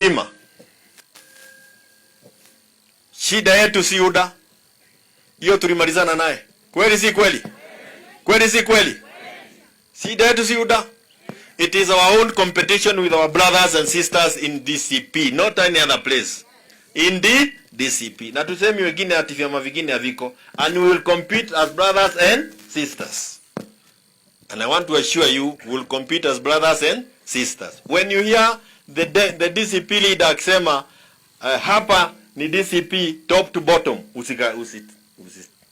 Ima. Shida yetu si UDA. Hiyo tulimalizana naye. Kweli si kweli? Kweli si kweli? Shida yetu si UDA. It is our own competition with our brothers and sisters in DCP, not any other place. In the DCP. Na tusemi wengine ati vyama vingine haviko, and we will compete as brothers and sisters. And I want to assure you, we will compete as brothers and sisters. When you hear the DCP leader akisema hapa ni DCP top to bottom,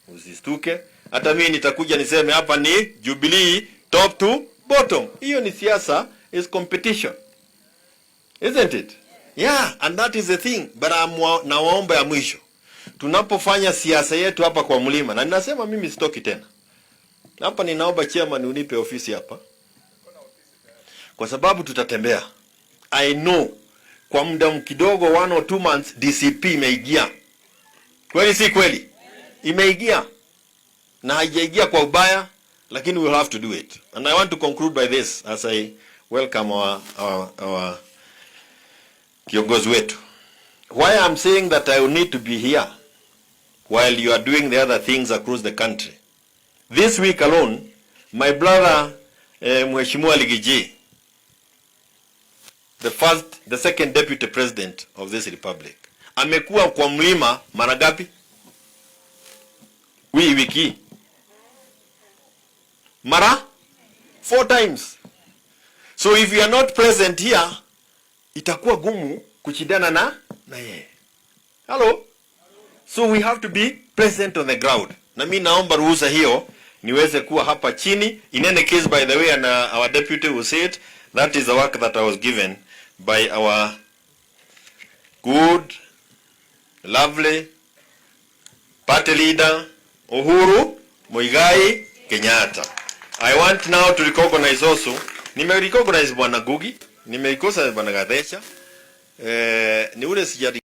usistuke. Hata mimi nitakuja niseme hapa ni Jubilee top to bottom. Hiyo ni siasa, is competition. Isn't it? Yeah, and that is the thing. But nawaomba ya mwisho, tunapofanya siasa yetu hapa kwa mlima, na ninasema mimi sitoki tena hapa, ninaomba chairman unipe ofisi hapa, kwa sababu tutatembea. I know kwa muda kidogo 1 or 2 months DCP imeingia. Kweli si kweli? Imeingia. Na haijaingia kwa ubaya, lakini we will have to do it. And I want to conclude by this as I welcome our kiongozi wetu. Why I'm saying that I will need to be here while you are doing the other things across the country. This week alone, my brother Mheshimiwa Ligiji, the second deputy president of this republic, amekuwa kwa mlima mara ngapi? Wiki mara 4 times. So if you are not present here, itakuwa gumu kuchindana na yeye. Hello? So we have to be present on the ground. Na mimi naomba ruhusa hiyo niweze kuwa hapa chini. In any case, by the way, and our deputy will say it, that is the work that I was given by our good, lovely party leader Uhuru Muigai Kenyatta. I want now to recognize also, nime-recognize Bwana Gugi, nimeikosa Bwana Gathecha, ni ule sijari